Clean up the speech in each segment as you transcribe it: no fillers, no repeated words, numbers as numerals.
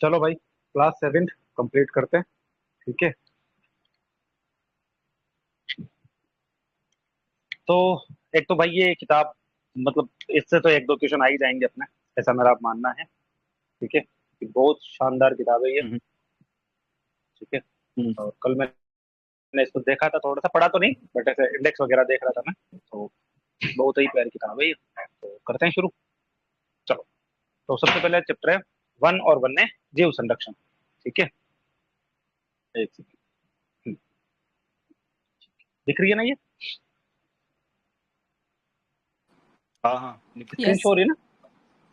चलो भाई, class 7 complete करते हैं। ठीक है, तो एक तो भाई ये किताब, मतलब इससे तो एक दो क्वेश्चन आ ही जाएंगे अपने, ऐसा मेरा मानना है। ठीक है, कि बहुत शानदार किताब है ये। हम्म, ठीक है, हम्म, और कल मैंने इसको देखा था, थोड़ा सा पढ़ा तो नहीं, बट ऐसे इंडेक्स वगैरह देख रहा था मैं, तो बहुत ही प्यारी किताब है ये। तो करते हैं शुरू। चलो, तो सबसे पहले चैप्टर है वन और वन्य जीव संरक्षण। ठीक है, एक सेकंड। दिख रही है ना ये हाँ हाँ स्क्रीन यस। शो हो रही है ना?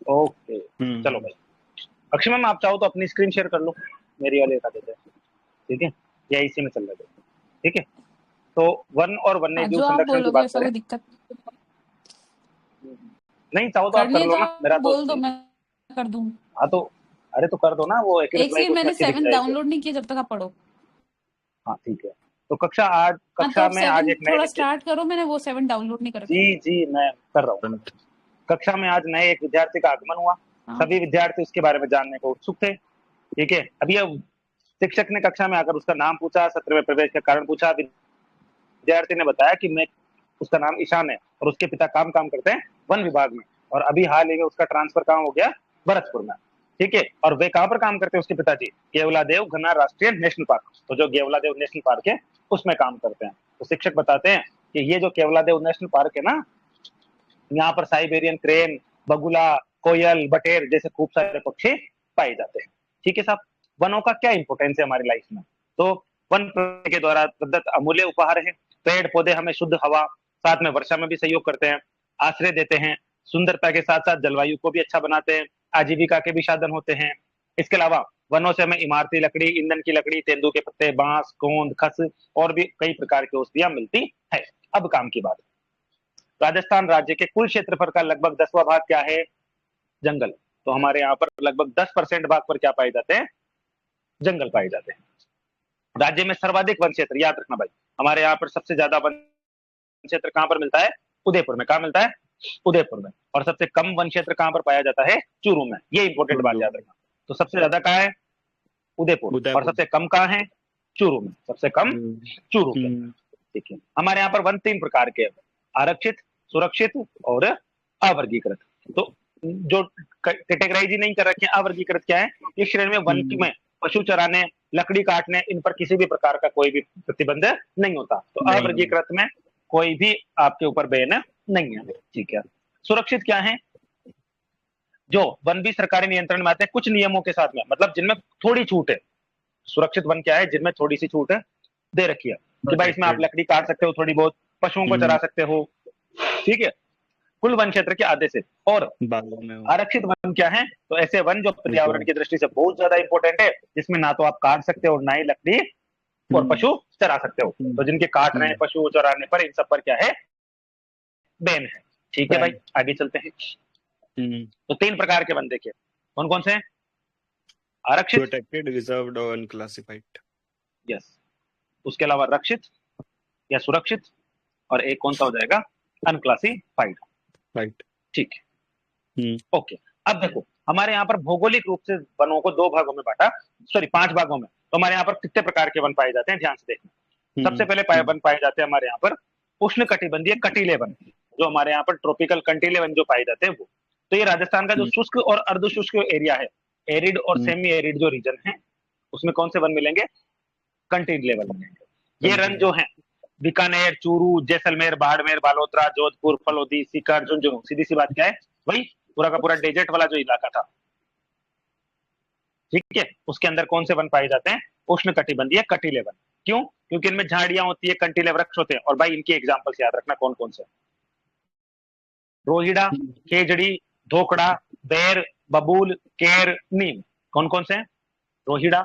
ओके, चलो हम्म, भाई। अक्षय मैम, आप चाहो तो अपनी स्क्रीन शेयर कर लो, मेरी वाली हटा देते हैं। ठीक है, या इसी में चल रहा है। ठीक है, तो वन और वन्य हाँ, जीव जो आप संरक्षण की बोलोगे बात वैसा करें। कोई दिक्कत नहीं चाहो तो आप करनी कर है लो तो ना, मेरा आप तो। बोल दो, मैं कर दूं। हाँ तो, अरे तो कर दो ना, वो एक एक रिप्लाई सेकंड, तो उसमें मैंने अच्छी दिख 7 जाएगी। डाउनलोड नहीं किया, जब तक आप पढ़ो। हाँ ठीक है, तो कक्षा आप में आज 7 एक नए थोड़ा स्टार्ट करो, मैंने वो 7 डाउनलोड नहीं कर रखे। जी जी, मैं कर रहा हूँ। कक्षा में आज नए एक विद्यार्थी का आगमन हुआ। हाँ। सभी विद्यार्थी उसके बारे में जानने को उत्सुक थे। ठीक है, अभी अब शिक्षक ने कक्षा में आकर उसका नाम पूछा, सत्र में प्रवेश का कारण पूछा। विद्यार्थी ने बताया कि मैं, उसका नाम ईशान है और उसके पिता काम काम करते हैं वन विभाग में, और अभी हाल ही में उसका ट्रांसफर कहाँ हो गया, भरतपुर में। ठीक है, और वे कहाँ पर काम करते हैं उसके पिताजी? केवलादेव घना राष्ट्रीय नेशनल पार्क, तो जो केवलादेव नेशनल पार्क है उसमें काम करते हैं। तो शिक्षक बताते हैं कि ये जो केवलादेव नेशनल पार्क है ना, यहाँ पर साइबेरियन क्रेन, बगुला, कोयल, बटेर जैसे खूब सारे पक्षी पाए जाते हैं। ठीक है साहब, वनों का क्या इंपोर्टेंस है हमारी लाइफ में? तो वन प्रकृति के द्वारा प्रदत्त अमूल्य उपहार है। पेड़ पौधे हमें शुद्ध हवा, साथ में वर्षा में भी सहयोग करते हैं, आश्रय देते हैं, सुंदरता के साथ साथ जलवायु को भी अच्छा बनाते हैं, आजीविका के भी साधन होते हैं। इसके अलावा वनों से हमें इमारती लकड़ी, ईंधन की लकड़ी, तेंदू के पत्ते, बांस, गोंद, खस और भी कई प्रकार की औषधियां मिलती है। अब काम की बात। राजस्थान राज्य के कुल क्षेत्रफल का लगभग 10वां भाग क्या है? जंगल। तो हमारे यहाँ पर लगभग 10% भाग पर क्या पाए जाते हैं? जंगल पाए जाते हैं। राज्य में सर्वाधिक वन क्षेत्र, याद रखना भाई, हमारे यहाँ पर सबसे ज्यादा वन क्षेत्र कहाँ पर मिलता है? उदयपुर में। कहाँ मिलता है? उदयपुर में। और सबसे कम वन क्षेत्र कहाँ पर पाया जाता है? चूरू में। ये इंपॉर्टेंट बात याद रखना। तो सबसे ज्यादा कहाँ है? उदयपुर। और सबसे कम कहाँ है? चूरू में। सबसे कम चूरू के अंदर। ठीक है, हमारे यहाँ पर वन 3 प्रकार के हैं: आरक्षित, सुरक्षित और अवर्गीकृत। तो जो कैटेगराइज ही नहीं कर रखे, अवर्गीकृत क्या है? इस श्रेणी में वन में पशु चराने, लकड़ी काटने, इन पर किसी भी प्रकार का कोई भी प्रतिबंध नहीं होता। तो अवर्गीकृत में कोई भी आपके ऊपर बैन नहीं है। ठीक है, सुरक्षित क्या है? जो वन भी सरकारी नियंत्रण में आते हैं कुछ नियमों के साथ में, मतलब जिनमें थोड़ी छूट है। सुरक्षित वन क्या है? जिनमें थोड़ी सी छूट है दे रखी है, कि भाई इसमें आप लकड़ी काट सकते हो, थोड़ी बहुत पशुओं को चरा सकते हो। ठीक है, कुल वन क्षेत्र के आधे से। और आरक्षित वन क्या है? तो ऐसे वन जो पर्यावरण की दृष्टि से बहुत ज्यादा इंपॉर्टेंट है, जिसमें ना तो आप काट सकते हो, ना ही लकड़ी और पशु चरा सकते हो। तो जिनके काट रहे हैं, पशु चराने पर, इन सब पर क्या है? बैन है। ठीक है भाई, आगे चलते हैं। तो 3 प्रकार के वन देखिए, कौन कौन से हैं? आरक्षित, प्रोटेक्टेड, रिजर्व्ड और अनक्लासिफाइड। यस। उसके अलावा रक्षित या सुरक्षित, और एक कौन सा हो जाएगा? अनक्लासिफाइड। राइट। ठीक है, ओके। अब देखो, हमारे यहाँ पर भौगोलिक रूप से वनों को 2 भागों में बांटा, सॉरी 5 भागों में। तो हमारे यहाँ पर कितने प्रकार के वन पाए जाते हैं, ध्यान से देखना। सबसे पहले वन पाए जाते हैं हमारे यहाँ पर उष्ण कटिबंधीय कटीले वन, जो हमारे यहाँ पर ट्रॉपिकल कंटीले वन जो पाए जाते हैं वो। तो ये राजस्थान का जो शुष्क और अर्ध शुष्क एरिया है, एरिड और सेमी एरिड जो रीजन है, उसमें कौन से वन मिलेंगे? कंटीले वन मिलेंगे। ये रन जो है बीकानेर, चूरू, जैसलमेर, बाड़मेर, बालोतरा, जोधपुर, फलोदी, सीकर, झुंझुनू, सीधी सी बात क्या है, वही पूरा का पूरा डेजर्ट वाला जो इलाका था। ठीक है, उसके अंदर कौन से वन पाए जाते हैं? उष्ण कटिबंधीय कटीले वन। क्यों? क्योंकि इनमें झाड़ियां होती है, कंटीले वृक्ष होते हैं। और भाई इनके एग्जाम्पल्स याद रखना कौन कौन से: रोहिड़ा, खेजड़ी, धोकड़ा, बेर, बबूल, केर, नीम। कौन कौन से हैं? रोहिड़ा,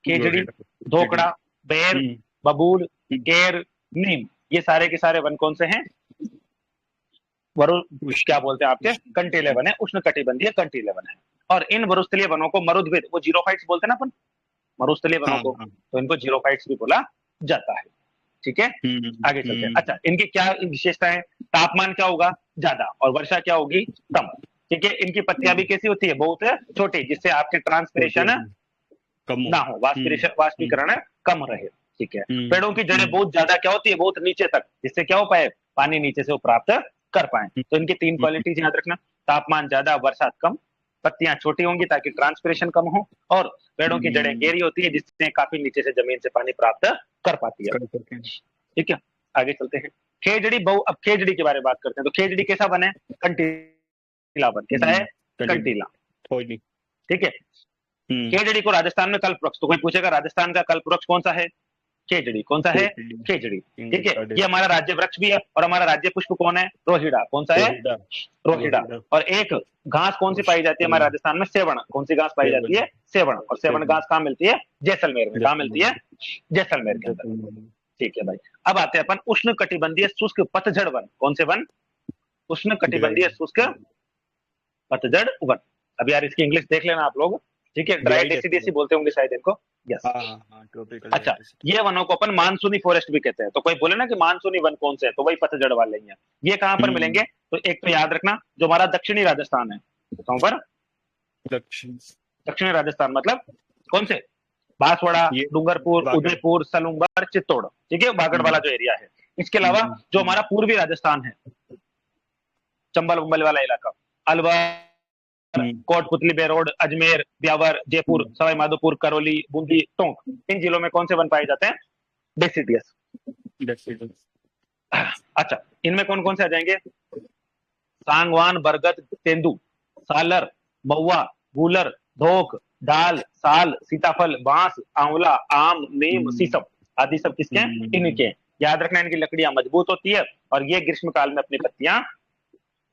खेजड़ी, धोकड़ा, बेर, बबूल, केर, नीम। ये सारे के सारे वन कौन से हैं? क्या बोलते हैं आपके? कंटीले वन है, उष्ण कटिबंधीय कंटीले वन है। और इन मरुस्थलीय वनों को मरुद्भिद, वो जीरोफाइट्स बोलते हैं ना अपन, मरुस्थलीय वनों को, तो इनको जीरोफाइट्स भी बोला जाता है। ठीक है, आगे चलते हैं। अच्छा, इनकी क्या विशेषताएं? तापमान क्या होगा? ज्यादा, और वर्षा क्या होगी? कम। ठीक है, इनकी पत्तियां भी कैसी होती है? बहुत छोटी, जिससे आपके ट्रांसपिरेशन कम ना हो, वाष्पीकरण कम रहे। ठीक है, पेड़ों की जड़ें बहुत ज्यादा क्या होती है, बहुत नीचे तक, जिससे क्या हो पाए, पानी नीचे से वो प्राप्त कर पाए। तो इनकी 3 क्वालिटीज याद रखना, तापमान ज्यादा, बरसात कम, पत्तियां छोटी होंगी ताकि ट्रांसपिरेशन कम हो, और पेड़ों की जड़ें गहरी होती है जिससे काफी नीचे से जमीन से पानी प्राप्त कर पाती है। ठीक है, आगे चलते हैं। खेजड़ी बहु, अब खेजड़ी के बारे में बात करते हैं। तो खेजड़ी कैसा बने, कंटीला बन, कैसा है, कंटीला। ठीक है, खेजड़ी को राजस्थान में कल्प वृक्ष, तो कोई पूछेगा राजस्थान का कल्प वृक्ष कौन सा है, खेजड़ी। कौन सा है, खेजड़ी। ठीक है, ये हमारा राज्य वृक्ष भी है, और हमारा राज्य पुष्प कौन है, रोहिड़ा। कौन सा है, रोहिड़ा। और एक घास कौन सी पाई जाती है हमारे राजस्थान में, सेवण। कौन सी घास पाई जाती है, सेवण। और सेवण घास कहाँ मिलती है, जैसलमेर में। कहाँ मिलती है, जैसलमेर के अंदर। ठीक है भाई, अब आते हैं अपन उष्ण कटिबंधीय शुष्क पतझड़ वन। कौन से वन, उष्ण कटिबंधीय शुष्क पतझड़ वन। अब यार इसकी इंग्लिश देख लेना आप लोग। ठीक है, ड्राई डेसिडियस बोलते होंगे शायद इनको। यस, अच्छा, ये वनों को अपन मानसूनी फॉरेस्ट भी कहते हैं। तो कोई बोले ना कि मानसूनी वन कौन से है, तो वही पतझड़ वाले ही हैं। ये कहां पर मिलेंगे, तो एक तो याद रखना, जो हमारा दक्षिणी राजस्थान है, कहां पर, दक्षिणी राजस्थान मतलब कौन से, बांसवाड़ा, डूंगरपुर, उदयपुर, सलूंबर, चित्तौड़। ठीक है, बागड़ वाला जो एरिया है। इसके अलावा जो हमारा पूर्वी राजस्थान है, चंबल उम्बल वाला इलाका, अलवर, कोटपुतली, बेरोड, अजमेर, ब्यावर, जयपुर, सवाई माधोपुर, करौली, बूंदी, टोंक, इन जिलों में कौन से वन पाए जाते हैं, डेसिडियस। अच्छा, इनमें कौन कौन से आ जाएंगे, सांगवान, बरगद, तेंदू, सालर, महुआ, गूलर, धोक, ढाल, साल, सीताफल, बांस, आंवला, आम, नीम, शीशम आदि सब किसके हैं, इनके। याद रखना, इनकी लकड़ियां मजबूत होती है और ये ग्रीष्म काल में अपनी पत्तियां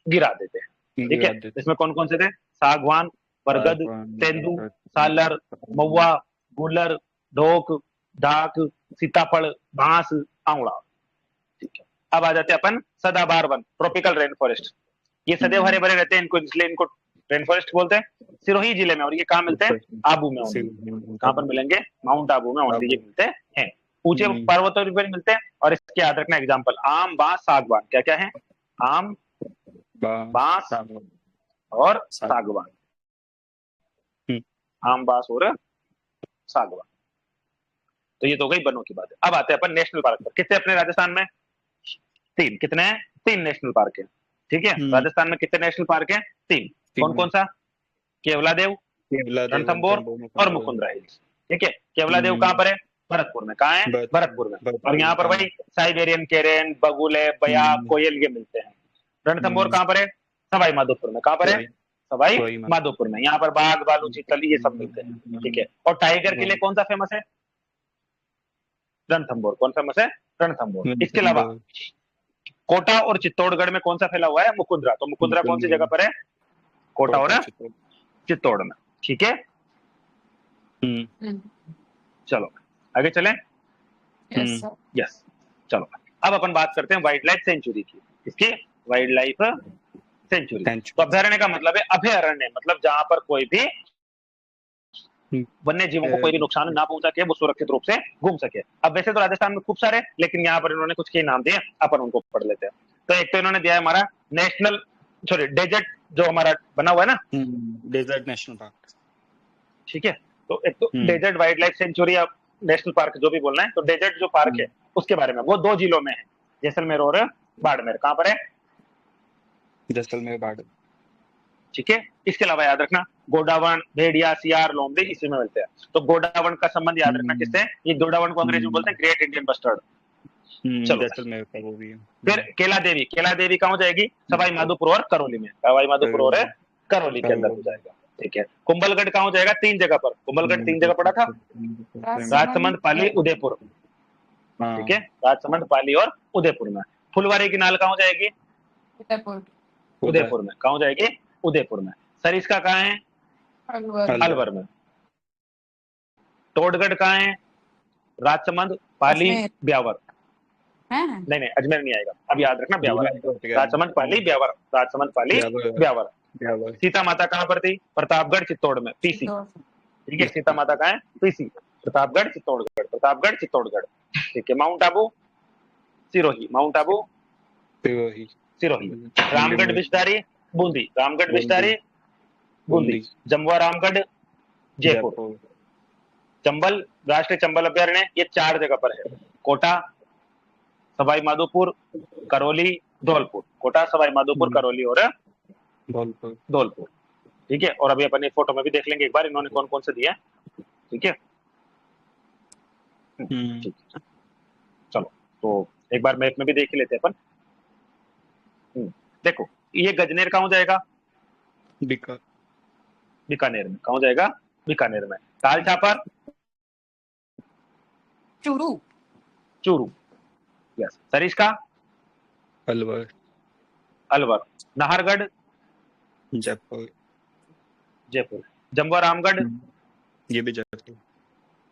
गिरा देते हैं। ठीक है, इसमें कौन कौन से थे, सागवान, बरगद, तेंदू, सालर, महुआ, गूलर, ढोक, ढाक, सीताफल, बांस, आंवला। ठीक है, अब आ जाते हैं अपन सदाबहार वन, ट्रॉपिकल रेन फॉरेस्ट। ये सदैव हरे भरे रहते हैं, इनको इसलिए इनको रेन फॉरेस्ट बोलते हैं। सिरोही जिले में, और ये कहाँ मिलते हैं, आबू में। कहाँ पर मिलेंगे, माउंट आबू में ओनली ये मिलते हैं, ऊंचे पर्वतों पर मिलते हैं। और इसके याद रखना एग्जाम्पल, आम, बांस, सागवान। क्या क्या है, आम, बांस और सागवान। आम, बांस और सागवान। तो ये तो गई वनों की बात है। अब आते हैं अपन नेशनल पार्क पर। कितने अपने राजस्थान में, 3। कितने हैं, 3 नेशनल पार्क है। ठीक है, राजस्थान में कितने नेशनल पार्क है, 3। कौन कौन सा, केवलादेव, रणथंभौर और मुकुंदरा हिल्स। ठीक है, केवलादेव कहाँ पर है, भरतपुर में। कहाँ है, भरतपुर में। और यहाँ पर भाई साइबेरियन केरेन, बगुले, बया, कोयल ये मिलते हैं। रणथंभौर कहाँ पर है, सवाई माधोपुर में। कहाँ पर है, सवाई माधोपुर में। यहाँ पर बाघ, भालू, चीतल ये सब मिलते हैं। ठीक है, और टाइगर के लिए कौन सा फेमस है, रणथंभौर। कौन फेमस है, रणथंभौर। इसके अलावा कोटा और चित्तौड़गढ़ में कौन सा फैला हुआ है, मुकुंदरा। तो मुकुंदरा कौन सी जगह पर है, कोटा और चित्तौड़ में। ठीक है, चलो आगे चलें। यस, चलो अब अपन बात करते हैं वाइल्ड लाइफ सेंचुरी की। इसकी वाइल्ड लाइफ सेंचुरी। तो अभ्यारण्य का मतलब है, अभयारण्य मतलब जहां पर कोई भी वन्य जीवों को कोई भी नुकसान ना पहुंचा के वो सुरक्षित रूप से घूम सके। अब वैसे तो राजस्थान में खूब सारे, लेकिन यहाँ पर इन्होंने कुछ के नाम दिए, अपन उनको पढ़ लेते हैं। तो एक तो इन्होंने दिया है हमारा नेशनल, सॉरी डेजर्ट जो हमारा बना हुआ है ना, डेजर्ट नेशनल पार्क। ठीक है, तो एक तो डेजर्ट वाइल्ड लाइफ सेंचुरी या नेशनल पार्क जो भी बोलना है। तो डेजर्ट जो पार्क है उसके बारे में, वो 2 जिलों में है, जैसलमेर और बाड़मेर। कहाँ पर है, जैसलमेर, बाड़मेर। ठीक है, इसके अलावा याद रखना गोडावन, भेड़िया, सियार, लोमड़ी इसी में मिलते हैं। तो गोडावन का संबंध याद रखना किससे, ये गोडावन को अंग्रेजी में बोलते हैं ग्रेट इंडियन बस्टर्ड। चलो, जैसलमेर का वो भी है। फिर केला देवी, केला देवी कहाँ हो जाएगी, सवाई माधोपुर और करौली में। सवाई माधोपुर और करौली के अंदर हो जाएगा। ठीक है, कुंभलगढ़ कहाँ हो जाएगा, 3 जगह पर। कुंभलगढ़ 3 जगह पड़ा था, राजसमंद, पाली, उदयपुर। ठीक है, राजसमंद, पाली और उदयपुर में। फुलवारी की नाल कहाँ हो जाएगी, उदयपुर में। कहाँ हो जाएगी, उदयपुर में। सरिस्का कहाँ है, अलवर में। टोडगढ़ कहाँ है, राजसमंद, पाली, ब्यावर। नहीं नहीं, अजमेर नहीं आएगा, अब याद रखना ब्यावर आएगा। राजसमंद, पाली, ब्यावर, राजसमंद, पाली, ब्यावर। सीता माता कहाँ पर थी, प्रतापगढ़, चित्तौड़ में, पीसी। ठीक है, सीता माता कहाँ है, पीसी, प्रतापगढ़, चित्तौड़गढ़, प्रतापगढ़, चित्तौड़गढ़। ठीक है, माउंट आबू, सिरोही, माउंट आबू, सिरोही। रामगढ़, बिस्तारी, बूंदी, रामगढ़, बिस्तारी, बूंदी। जमुआ, रामगढ़, जयपुर। चंबल राष्ट्रीय चंबल अभ्यारण्य ये 4 जगह पर है, कोटा, सवाई माधोपुर, करौली, धौलपुर। कोटा, सवाई माधोपुर, करौली और धौलपुर। धौलपुर। ठीक है, और अभी अपन एक फोटो में भी देख लेंगे एक बार इन्होंने कौन कौन से दिए हैं। ठीक है, ठीक है। चलो तो एक बार मैप में भी देख ही लेते हैं अपन। देखो ये गजनेर कहाँ हो जाएगा, बीकानेर में। कहाँ हो जाएगा, बीकानेर में। ताल छापर, चूरू, चूरू। यस। सरिस्का, अलवर, अलवर। नाहरगढ़, जयपुर, जयपुर। जमवा रामगढ़, ये भी जयपुर,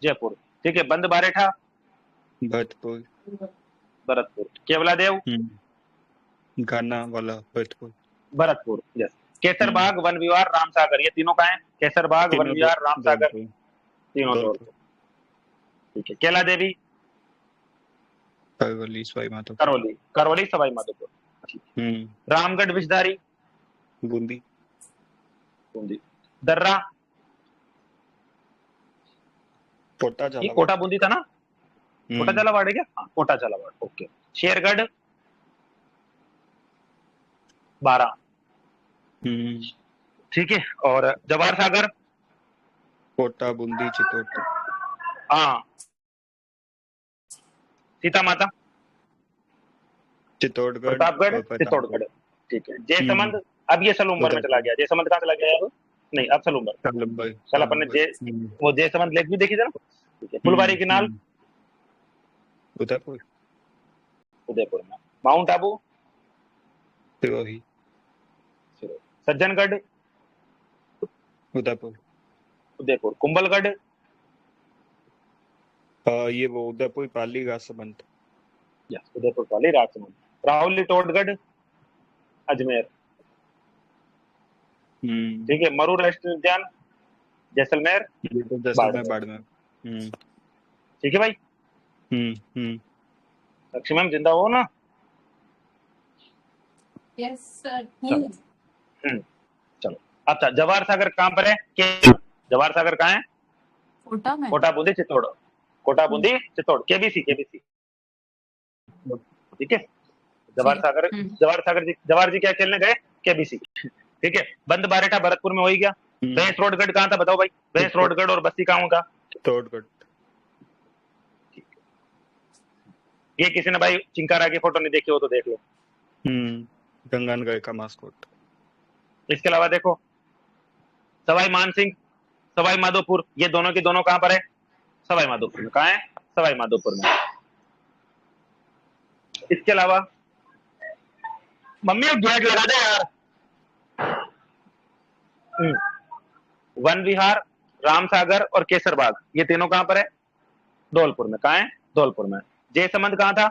जयपुर। ठीक है। बंद बारेठा, भरतपुर, भरतपुर। केवला देव, गाना वाला भरतपुर, भरतपुर। यस। केसरबाग, वन विहार, रामसागर, ये तीनों कहाँ है, केसरबाग, वन विहार, रामसागर, तीनों धौलपुर। ठीक है। केला देवी, करौली, सवाई माधोपुर, करौली, करौली, सवाई माधोपुर। रामगढ़, विषधारी, बूंदी, बूंदी। दर्रा, कोटा, ये झालावाड़, कोटा बूंदी था ना, कोटा झालावाड़ है क्या, हाँ कोटा झालावाड़। ओके। शेरगढ़, 12। ठीक है। और जवाहर सागर, कोटा, बूंदी, चित्तौड़, हाँ। सीता माता, चित्तौड़गढ़, प्रतापगढ़, चित्तौड़गढ़। ठीक है। जयसमंद, अब ये सलूम्बर में चला गया। जयसमंद कहाँ चला गया अब, नहीं अब सलूम्बर। कल अपन ने वो जयसमंद लेक भी देखी थी ना। ठीक है। फुलवारी किनाल, उदयपुर, उदयपुर में। माउंट आबू, सिरोही, सज्जनगढ़, उदयपुर, उदयपुर। कुंभलगढ़, ये वो उदयपुर, पाली, राजसमंद, यस उदयपुर, पाली, राजसमंद। राहुल, टोटगढ़, अजमेर। ठीक है। मरू राष्ट्रीय उद्यान, जैसलमेर, बाड़मेर। ठीक है भाई। लक्ष्मी मैम जिंदा हो ना। Yes sir. चलो अच्छा, जवाहर सागर कहाँ पर है, जवाहर सागर कहाँ है, कोटा में, कोटा बूंदी चित्तौड़, कोटा बूंदी चित्तौड़, केबीसी, केबीसी। ठीक है। जवाहर सागर, जवाहर जी क्या खेलने गए, केबीसी। ठीक है। बंद बारेठा भरतपुर में हो ही गया। भैंस रोडगढ़ कहाँ था बताओ भाई, भैंस रोडगढ़ और बस्ती कहाँ होगा, चित्तौड़गढ़। ये किसी ने भाई चिंकारा की फोटो नहीं देखी हो तो देख लो। गंगानगर का मास्कोट। इसके अलावा देखो सवाई मानसिंह, सवाई माधोपुर, ये दोनों की दोनों कहां पर है, सवाई माधोपुर में। कहां है, सवाई माधोपुर में। इसके अलावा मम्मी गेट लगा दे यार। वन विहार, रामसागर और केसरबाग, ये तीनों कहां पर है, धौलपुर में। कहां है, धौलपुर में। जयसमंद कहां था,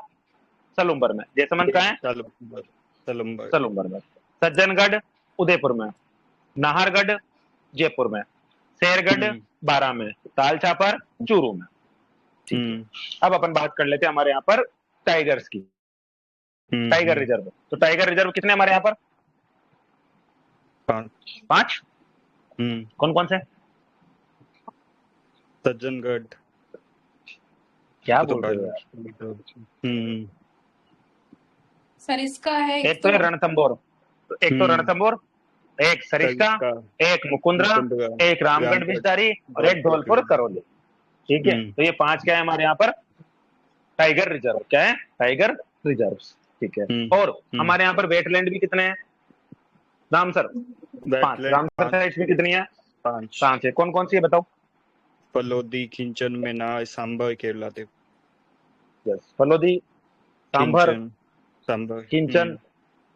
सलूम्बर में। जयसमंद कहां है, सलूम्बर में। सज्जनगढ़, उदयपुर में। नाहरगढ़, जयपुर में। शेरगढ़, बारां में। ताल छापर, चूरू में। अब अपन बात कर लेते हैं हमारे यहाँ पर टाइगर्स की। टाइगर रिजर्व, तो टाइगर रिजर्व कितने हमारे यहाँ पर, 5। कौन कौन से, सज्जनगढ़, क्या बोल रहे हो यार। सर इसका है एक तो रणथंबोर, एक सरिस्का, एक मुकुंदरा, एक रामगढ़ विषधारी और एक धौलपुर करौली। ठीक है। तो ये 5 क्या है हमारे यहाँ पर टाइगर रिजर्व, क्या है, टाइगर रिजर्व। ठीक है। और हमारे यहाँ पर वेटलैंड भी कितने हैं रामसर, 5। रामसर साइट्स भी कितनी है, 5 है। कौन कौन सी है बताओ, फलोदी, खिंचन, मेनार, सांभर, केरला देव। यस, फलोदी, सांभर, खिंचन,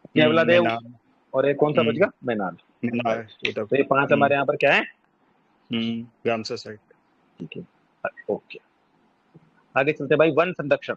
केवला देव और एक कौन सा बच गया, मेनार। तो ये 5 हमारे यहाँ पर क्या है, रामसर साइट। ठीक है। ओके, आगे चलते भाई। वन संरक्षण,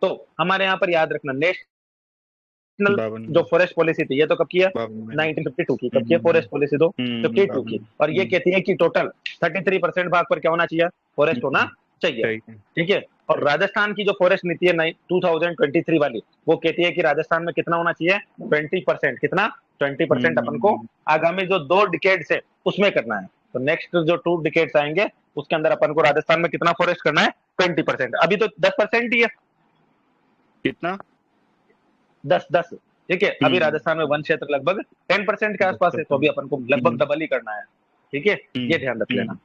तो हमारे यहाँ पर याद रखना नेशनल जो फॉरेस्ट पॉलिसी थी, ये तो कब की है, 1952 की। कब की है फॉरेस्ट पॉलिसी, तो 52 की। और ये कहती है कि टोटल 33% भाग पर क्या होना चाहिए, फॉरेस्ट होना चाहिए। ठीक है। और राजस्थान की जो फॉरेस्ट नीति है 2023 वाली, वो कहती है कि राजस्थान में कितना होना चाहिए, 20%। कितना, 20% अपन को आगामी जो 2 डिकेड्स है उसमें करना है। तो नेक्स्ट जो 2 डिकेड्स आएंगे उसके अंदर अपन को राजस्थान में कितना फॉरेस्ट करना है? 20%। अभी तो 10% ही है, कितना? 10 ठीक है। अभी हम्म। राजस्थान में वन क्षेत्र लगभग 10% के आसपास है, तो अभी अपन को लगभग डबल ही करना है, ठीक है, ये ध्यान रख लेना।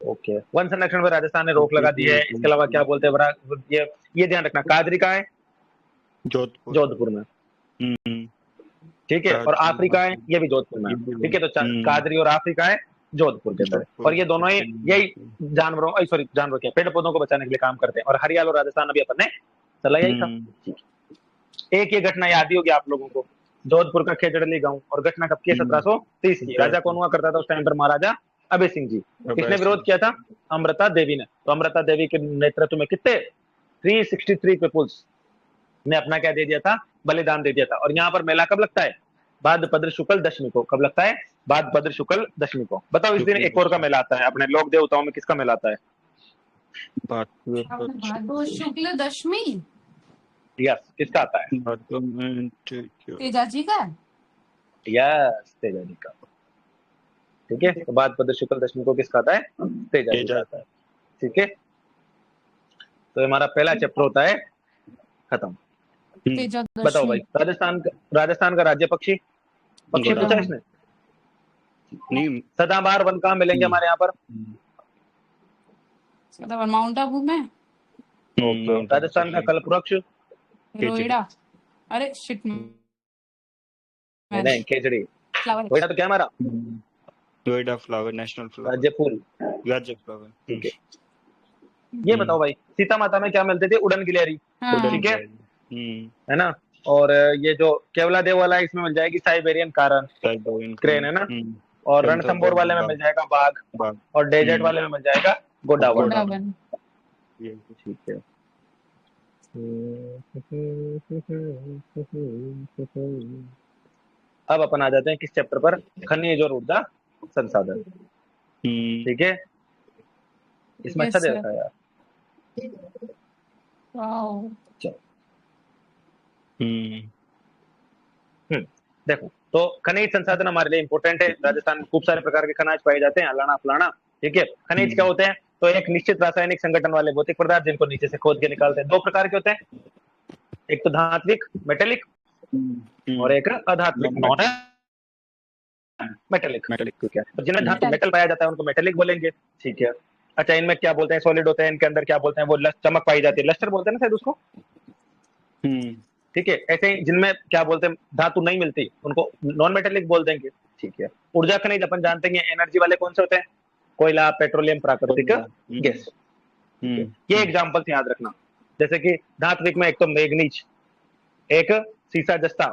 ओके, वन संरक्षण में राजस्थान ने रोक लगा दी है। इसके अलावा क्या बोलते हैं ये ध्यान रखना, कादरी कहाँ है? जोधपुर। जोधपुर में, हम्म, ठीक है। और अफ्रीका है, ये भी जोधपुर में है, ठीक है। तो कादरी और अफ्रीका है जोधपुर के अंदर, और ये दोनों ही यही जानवरों सॉरी जानवर क्या, पेड़ पौधों को बचाने के लिए काम करते हैं। और हरियाणा और राजस्थान अभी अपन ने चला यही था। एक ये घटना याद ही होगी आप लोगों को, जोधपुर का खेजड़ली गांव, और घटना कब की है? 1730 की। राजा कौन हुआ करता था उस टाइम पर? महाराजा अभय सिंह जी। किसने विरोध किया था? अमृता देवी ने। तो अमृता देवी के नेतृत्व में कितने 363 पीपुल्स ने अपना क्या दे दिया था? बलिदान दे दिया था। और यहाँ पर मेला कब लगता है? भाद्रपद शुक्ल दशमी को। कब लगता है? भाद्रपद शुक्ल दशमी को। बताओ, इस दिन एक और का मेला आता है अपने लोक देवताओं में, किसका मेला आता है? भादो शुक्ल दशमी। यस, किसका आता है? तेजाजी का। यस, तेजाजी का, ठीक है। तो भाद्रपद शुक्ल दशमी को किसका आता है? तेजाजी का आता है, ठीक है। तो हमारा पहला चैप्टर होता है खत्म। बताओ भाई, राजस्थान का राज्य पक्षी पूछा इसने नहीं। सदाबहार वन कहाँ मिलेंगे हमारे यहाँ पर? माउंट आबू में। राजस्थान का कल्पवृक्ष? रोइडा। अरे शिट, नहीं, खेजड़ी। रोइडा तो क्या हमारा? रोइडा फ्लावर, नेशनल फ्लावर, राज्य फूल, राज्य फ्लावर, ठीक है। ये बताओ भाई, सीता माता में क्या मिलते थे? उड़न गिलहरी, ठीक है ना। और ये जो केवला देव वाला है, इसमें मिल जाएगी साइबेरियन क्रेन, है ना। और रणथंभौर वाले में मिल जाएगा बाघ, और डेजर्ट वाले में मिल जाएगा गोडावन, ठीक है। अब अपन आ जाते हैं किस चैप्टर पर? खनिज और ऊर्जा संसाधन, ठीक है। इसमें अच्छा दे रखा है यार। देखो, तो खनिज संसाधन हमारे लिए इंपॉर्टेंट है। राजस्थान में खूब सारे प्रकार के खनिज पाए जाते हैं, अलाना फलाना, ठीक है। खनिज क्या होते हैं? तो एक निश्चित रासायनिक संगठन वाले भौतिक पदार्थ जिनको नीचे से खोद के निकालते हैं। दो प्रकार के होते हैं, एक तो धात्विक मेटेलिक, और एक अधात्विक नॉन मेटेलिक, ठीक है। तो जिनमें धातु मेटल पाया जाता है उनको मेटेलिक बोलेंगे, ठीक है। अच्छा, इनमें क्या बोलते हैं? सॉलिड होते हैं, इनके अंदर क्या बोलते हैं? वो चमक पाई जाती है, लस्टर बोलते हैं ना शायद उसको, ठीक है। ऐसे ही जिनमें क्या बोलते हैं, धातु नहीं मिलती, उनको नॉन मेटेलिक बोल देंगे, ठीक है। ऊर्जा खनिज अपन जानते हैं एनर्जी वाले कौन से होते हैं? कोयला, पेट्रोलियम, प्राकृतिक गैस, ये एग्जांपल्स याद रखना। जैसे कि धात्विक में एक तो मैग्नीज, एक सीसा जस्ता,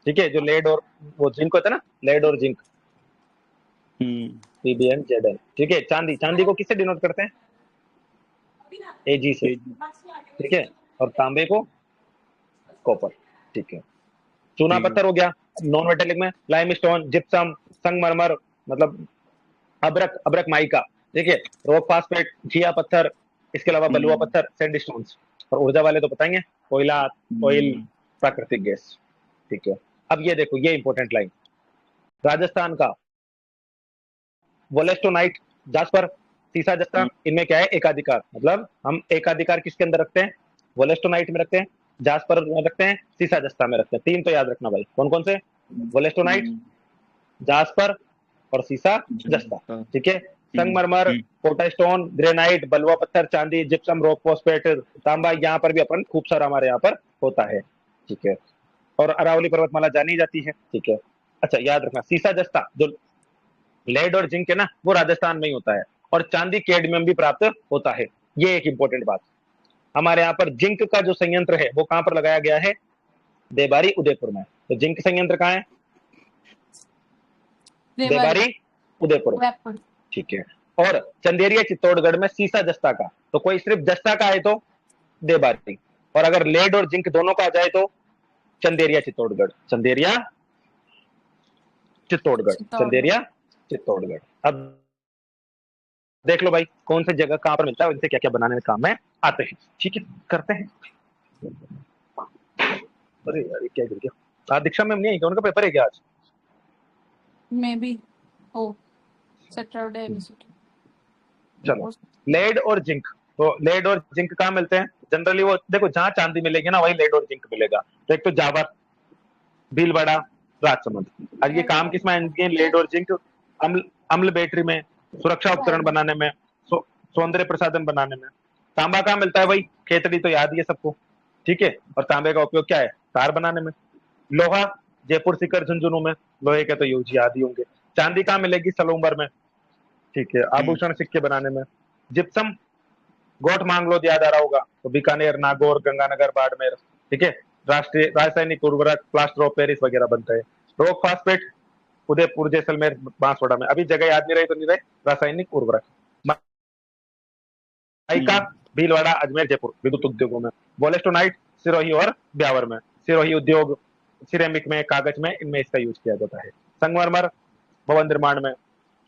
ठीक है, जो लेड और वो जिंक होता है ना, लेड और जिंक, PbN Zn, ठीक है। चांदी को किससे डिनोट करते हैं? Ag से, ठीक है। और तांबे को कॉपर, ठीक है। चूना पत्थर हो गया नॉन मेटेलिक में, लाइमस्टोन, जिप्सम, संगमरमर मतलब अब्रक माइका, ठीक है। रॉक फास्फेट, झिया पत्थर, इसके अलावा बलुआ पत्थर, सैंडस्टोन्स। और ऊर्जा वाले तो बताएंगे, कोयला, ऑयल, प्राकृतिक गैस, ठीक है। अब ये देखो, ये इंपॉर्टेंट लाइन, राजस्थान का वोलेस्टोनाइट, जास्पर, सीसा जस्ता, इनमें क्या है? एकाधिकार। मतलब हम एकाधिकार किसके अंदर रखते हैं? वोलेस्टोनाइट में रखते हैं, जास्पर में रखते हैं, सीसा जस्ता में रखते हैं। तीन तो याद रखना भाई, कौन कौन से? वोलेस्टोनाइट, जास्पर और सीसा जस्ता, ठीक है। संगमरमर, पोटास्टोन, ग्रेनाइट, बलुआ पत्थर, चांदी, जिप्सम, रॉक फॉस्फेट, तांबा, यहाँ पर भी अपन खूब सारा हमारे यहाँ पर होता है, ठीक है। और अरावली पर्वतमाला जानी जाती है, ठीक है। अच्छा, याद रखना, सीसा जस्ता जो लेड और जिंक है ना, वो राजस्थान में ही होता है। और चांदी कैडमियम भी प्राप्त होता है। ये एक इंपॉर्टेंट बात। हमारे यहाँ पर जिंक का जो संयंत्र है वो कहां पर लगाया गया है? देबारी, उदयपुर में। तो जिंक संयंत्र कहाँ है? देबारी, उदयपुर, ठीक है। और चंदेरिया, चित्तौड़गढ़ में सीसा जस्ता का। तो कोई सिर्फ जस्ता का है तो देबारी, और अगर लेड और जिंक दोनों का आ जाए तो चंदेरिया, चित्तौड़गढ़, चंदेरिया, चित्तौड़गढ़, चंदेरिया, चित्तौड़गढ़। अब देख लो भाई, कौन सी जगह कहां पर मिलता है, उनसे क्या क्या बनाने में काम में आते हैं, ठीक है। करते हैं। अरे यार, क्या गिर गया? आज दीक्षा मैम नहीं है क्या? उनका पेपर है क्या आज? मे बी, ओ सैटरडे, चलो, लेड और जिंक। तो लेड और जिंक कहाँ मिलते हैं जनरली? वो देखो जहां चांदी मिलेगी ना वही लेड और जिंक मिलेगा। तो एक तो जावर, भीलवाड़ा, राजसमंद। अब ये काम किस में आएंगे? लेड और जिंक अम्ल अम्ल बैटरी में, सुरक्षा उपकरण बनाने में, सौंदर्य प्रसाधन बनाने में। तांबा कहाँ मिलता है? भाई खेतड़ी तो याद ही है सबको, ठीक है। और तांबे का उपयोग क्या है? तार बनाने में। लोहा, जयपुर सीकर झुंझुनू में, लोहे के तो यूज याद ही होंगे। चांदी कहाँ मिलेगी? सलूंबर में, ठीक है, आभूषण सिक्के बनाने में। जिप्सम, गोट मांगलोद याद आ रहा होगा, तो बीकानेर, नागौर, गंगानगर, बाड़मेर, ठीक है। राष्ट्रीय रासायनिक उर्वरक, प्लास्टर ऑफ पेरिस वगैरह बनता है। रॉक फास्फेट, उदयपुर, जैसलमेर, बांसवाड़ा में। अभी जगह याद नहीं रही तो नहीं रहे। रासायनिक उर्वरक। माइका, भीलवाड़ा, अजमेर, जयपुर, विद्युत उद्योगों में। वोलेस्टोनाइट, सिरोही और ब्यावर में। सिरोही उद्योग, सिरेमिक में, कागज में, इनमें इसका यूज किया जाता है। संगमरमर, भवन निर्माण में।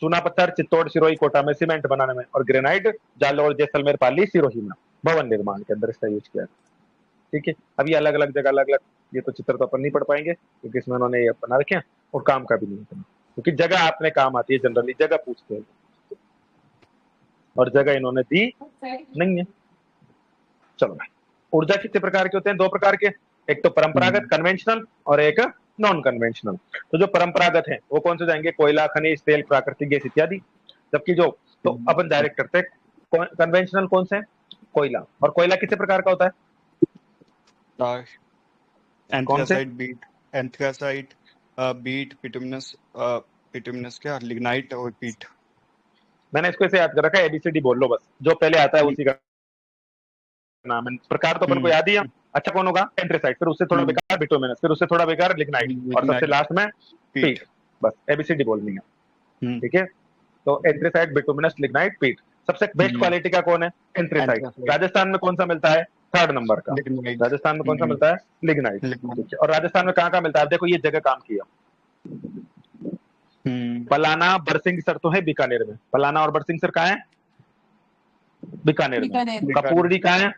चूना पत्थर, चित्तौड़, सिरोही, कोटा में सीमेंट बनाने में। और ग्रेनाइट, जालौर, जैसलमेर, पाली, सिरोही में भवन निर्माण के अंदर इसका यूज किया। ठीक है। अब ये अलग अलग जगह अलग अलग, ये तो चित्र तो अपन नहीं पढ़ पाएंगे क्योंकि इसमें उन्होंने ये बना रखे हैं और काम का भी नहीं है, क्योंकि जगह आपने काम आती है, जनरली जगह पूछते हैं और जगह इन्होंने दी नहीं है। चलो भाई, ऊर्जा कितने प्रकार के होते हैं? दो प्रकार के, एक तो परंपरागत कन्वेंशनल और एक नॉन कन्वेंशनल। तो जो परंपरागत है वो कौन से जाएंगे? कोयला, खनिज तेल, प्राकृतिक गैस इत्यादि। जबकि जो तो अपन डायरेक्ट करते हैं कन्वेंशनल कौन से? कोयला। और कोयला कितने प्रकार का होता है? कौन से? एंथ्रासाइट, बीट, बिटुमिनस, बिटुमिनस क्या, लिग्नाइट और पीट। मैंने इसको ऐसे याद कर रखा है, एबीसीडी बोल लो बस, जो पहले आता है उसी का नाम है। प्रकार तो अपन को याद ही है। अच्छा कौन होगा? एंथ्रासाइट, फिर उससे थोड़ा बेकार बिटुमिनस, फिर उससे थोड़ा बेकार लिग्नाइट, और सबसे लास्ट में पीट। बस एबीसीडी बोलनी है, ठीक है। तो एंथ्रासाइट, बिटुमिनस, लिग्नाइट, पीट। सबसे बेस्ट क्वालिटी का कौन है? एंथ्रासाइट। राजस्थान में कौन सा मिलता है? थर्ड नंबर का। राजस्थान में कौन सा मिलता है? लिग्नाइट। ठीक है। और राजस्थान में कहाँ मिलता है? देखो ये जगह काम किया, पलाना, बरसिंहसर तो है बीकानेर में। पलाना और बरसिंहसर कहाँ है? बीकानेर में। कपूरडी कहाँ है?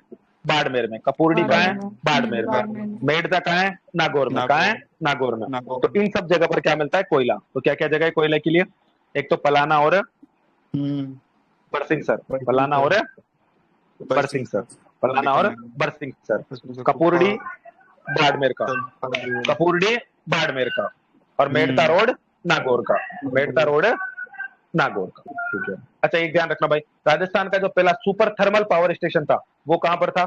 बाड़मेर में। कपूरडी कहाँ है? बाड़मेर में। मेड़ता कहाँ है? नागौर में। कहाँ है? नागौर में। तो इन सब जगह पर क्या मिलता है? कोयला। तो क्या क्या जगह है कोयला के लिए? एक तो पलाना और बरसिंहसर। पलाना और बरसिंहसर। पलाना और बरसिंहसर। कपूरडी बाड़मेर का, कपूरडी बाड़मेर का। और मेड़ता रोड नागौर का। मेड़ता रोड नागौर का, ठीक है। अच्छा एक ध्यान रखना भाई, राजस्थान का जो पहला सुपर थर्मल पावर स्टेशन था वो कहां पर था?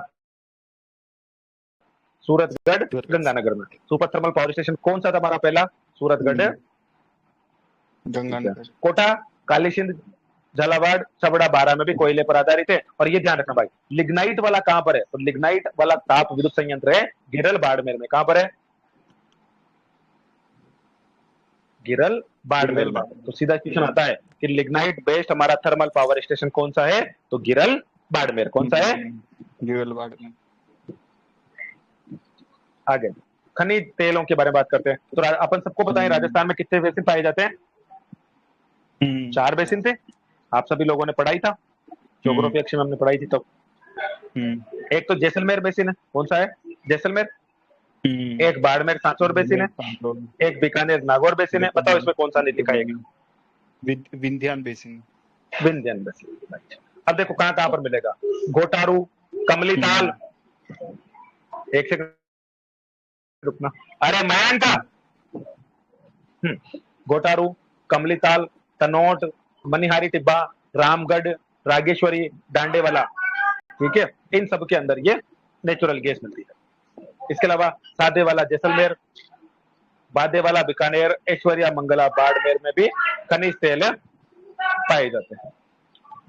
सूरतगढ़, गंगानगर में। सुपर थर्मल पावर स्टेशन कौन सा था हमारा पहला? सूरतगढ़, गंगानगर। कोटा, कालीसिंध, झालावाड़, छबड़ा, बारा में भी कोयले पर आधारित है। और ये ध्यान रखना भाई, लिग्नाइट वाला कहां पर है? तो लिग्नाइट वाला ताप विद्युत संयंत्र है गिरल, बाड़मेर में। कहां पर है? गिरल, बाड़मेर में। तो सीधा क्वेश्चन आता है कि लिग्नाइट बेस्ड हमारा थर्मल पावर स्टेशन कौन सा है? तो गिरल, बाड़मेर। कौन सा है? गिरल, बाड़मेर। आगे खनिज तेलों के बारे में बात करते हैं। तो अपन सबको पता है राजस्थान में कितने बेसिन पाए जाते हैं? 4 बेसिन थे, आप सभी लोगों ने पढ़ाई था, ज्योग्राफी अक्षर में हमने पढ़ाई थी। तो एक तो जैसलमेर बेसिन है, कौन सा है? जैसलमेर। एक बाड़मेर सांचौर बेसिन है, एक बीकानेर नागौर बेसिन है। बताओ इसमें कौन सा नहीं लिखा है? विंध्यान बेसिन। विंध्यान बेसिन। अब देखो कहां कहां पर मिलेगा? घोटारू, कमली ताल। एक सेकंड रुकना, अरे मैन का। घोटारू, कमली ताल, तनोट, मनिहारी टिब्बा, रामगढ़, रागेश्वरी, डांडेवाला, ठीक है। इन सब के अंदर ये नेचुरल गैस मिलती है। इसके अलावा सादे वाला जैसलमेर, बादे वाला बीकानेर, ऐश्वर्या मंगला, बाड़मेर में भी खनिज तेल पाए जाते हैं।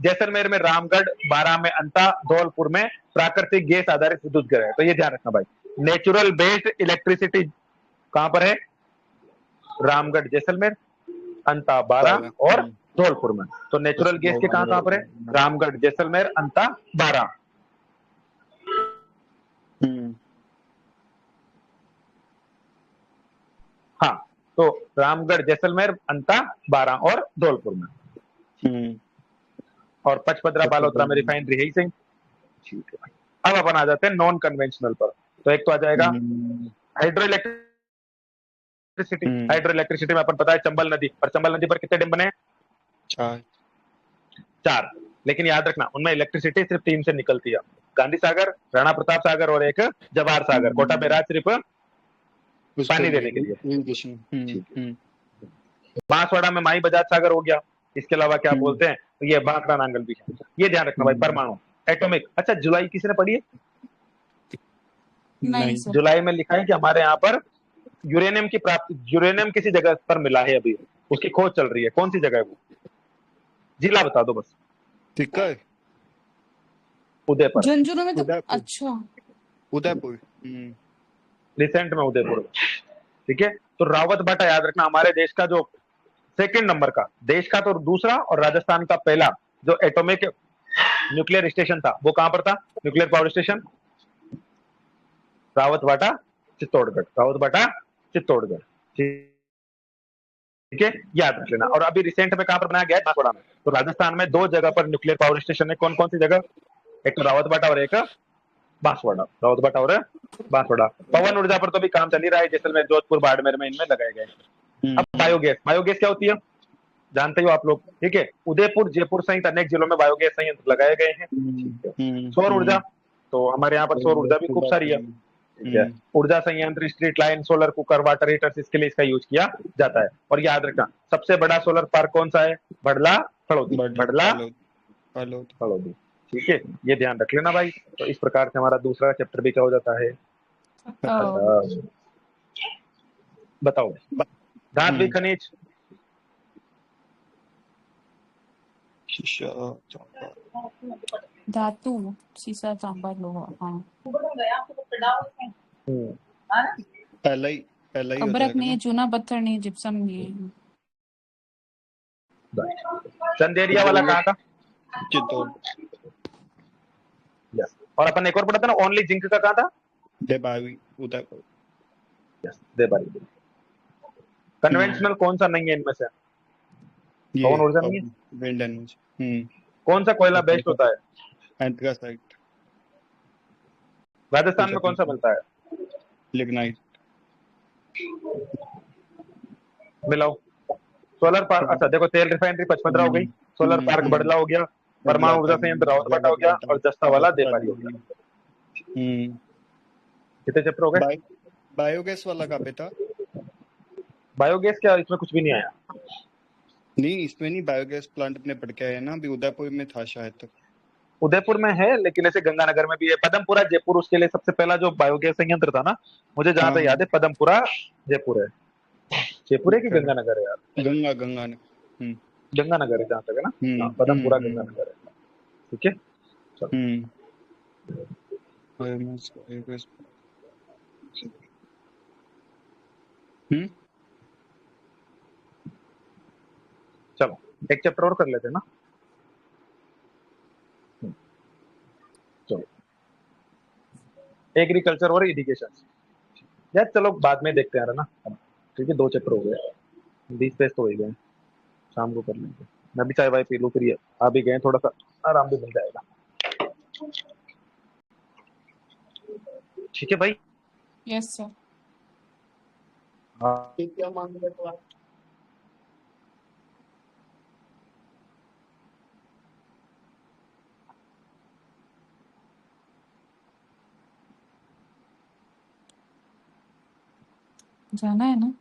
जैसलमेर में रामगढ़, बारा में अंता, धौलपुर में प्राकृतिक गैस आधारित विद्युत घर है। तो ये ध्यान रखना भाई, नेचुरल बेस्ड इलेक्ट्रिसिटी कहां पर है? रामगढ़, जैसलमेर, अंता, बारा और धौलपुर में। तो नेचुरल गैस के कहां पर है? रामगढ़, जैसलमेर, अंता, बारा। हाँ, तो रामगढ़, जैसलमेर, अंता, बारा और धौलपुर में। और पचपदरा, बालोतरा में रिफाइनरी है ही सही, ठीक है भाई। अब अपन आ जाते हैं नॉन कन्वेंशनल पर। तो एक तो आ जाएगा हाइड्रो इलेक्ट्रिसिटी। हाइड्रो इलेक्ट्रिसिटी में अपन पता है चंबल नदी, और चंबल नदी पर कितने डैम बने हैं? 4। 4। लेकिन याद रखना उनमें इलेक्ट्रिसिटी सिर्फ 3 से निकलती है, गांधी सागर, राणा प्रताप सागर और एक जवाहर सागर। कोटा बैराज सिर्फ उस पानी पे देने के लिए। irrigation, ठीक है। बांसवाड़ा में माई बजाज सागर हो गया। इसके अलावा क्या बोलते हैं, ये भाखड़ा नांगल भी है। ये ध्यान रखना भाई। परमाणु, एटॉमिक। अच्छा, जुलाई किसी ने पढ़ी है? नहीं सर। जुलाई में लिखा है कि हमारे यहाँ पर यूरेनियम की प्राप्ति, यूरेनियम किसी जगह पर मिला है, अभी उसकी खोज चल रही है। कौन सी जगह है वो? जिला बता दो बस। टिक्कर, झुंझुनू में तो उदयपुर। अच्छा उदयपुर। रिसेंट में उदयपुर में। ठीक है, तो रावत भाटा याद रखना, हमारे देश का जो सेकंड नंबर का, देश का तो दूसरा और राजस्थान का पहला जो एटॉमिक न्यूक्लियर स्टेशन था, वो कहां पर था? न्यूक्लियर पावर स्टेशन रावत भाटा चित्तौड़गढ़। रावत भाटा चित्तौड़गढ़। ठीक है, याद रख लेना। और अभी रिसेंट में कहां पर बनाया गया है? बांसवाड़ा में। तो राजस्थान में 2 जगह पर न्यूक्लियर पावर स्टेशन है। कौन कौन सी जगह? एक तो रावत भाटा और एक बांसवाड़ा। रावत भाटा और बांसवाड़ा। पवन ऊर्जा पर तो भी काम चल ही रहा है, जैसलमेर, जोधपुर, बाड़मेर में इनमें लगाए गए। अब बायोगैस, बायोगैस क्या होती है जानते हो आप लोग? ठीक है, उदयपुर, जयपुर सहित अनेक जिलों में बायोगैस संयंत्र लगाए गए हैं। सौर ऊर्जा, तो हमारे यहाँ पर सौर ऊर्जा भी खूब सारी है। ठीक है, ऊर्जा संयंत्र, street line, solar cooker, water heaters, इसके लिए इसका यूज किया जाता है। और याद रखना सबसे बड़ा सोलर पार्क कौन सा है? भड़ला फड़ौदी। भड़ला फड़ौदी। ठीक है, ये ध्यान रख लेना भाई। तो इस प्रकार से हमारा दूसरा चैप्टर भी क्या हो जाता है? बताओ। धात्विक खनिज, धातु, सीसा, तांबा, लोहा। हाँ पहला ही हो अभ्रक जाएगा नहीं है, ना। चूना पत्थर नहीं है, जिप्सम नहीं है। चंदेरिया वाला कहाँ था? चित्तौड़। यस। और अपन एक और पढ़ा था ना, ओनली जिंक का कहाँ था? देबावी, उदयपुर। यस, देबारी। कन्वेंशनल कौन सा नहीं है इनमें से? पवन ऊर्जा नहीं है। Wind energy. कौन सा कोयला बेस्ट होता है? एंथ्रासाइट। राजस्थान में कौन सा मिलता है? लिग्नाइट। मिलाओ। सोलर पार्क, अच्छा देखो, तेल रिफाइनरी पचमंदरा हो गई, सोलर पार्क बड़ला हो गया, परमाणु ऊर्जा संयंत्र रावतभाटा हो गया, और जस्ता वाला देबारी हो गया। कितने चैप्टर हो गए? बायोगैस वाला कहाँ पे था? बायोगैस क्या, इसमें कुछ भी नहीं आया। नहीं, इसमें नहीं, बायोगैस प्लांट अपने पढ़ के आए ना, अभी उदयपुर में था शायद। तो उदयपुर में है, लेकिन ऐसे गंगानगर में भी है। पदमपुरा जयपुर, उसके लिए सबसे पहला जो बायोगैस संयंत्र था ना, मुझे जहां तक याद है पदमपुरा जयपुर है। जयपुर है कि गंगानगर है यार? गंगानगर। गंगानगर है जहां तक है ना। पदमपुरा गंगानगर है। ठीक है, चलो एक चैप्टर और कर लेते हैं ना। चलो, एग्रीकल्चर और इरिगेशन। यार चलो बाद में देखते हैं ना। ठीक है, 2 चैप्टर हो गए, 20 पेज तो हो ही गए, शाम को कर लेंगे। मैं भी चाय वाय पी लूँ, फिर आ भी गए, थोड़ा सा आराम भी मिल जाएगा। ठीक है भाई। Yes sir. हाँ, क्या मांग रहे हो आप? जाना है ना?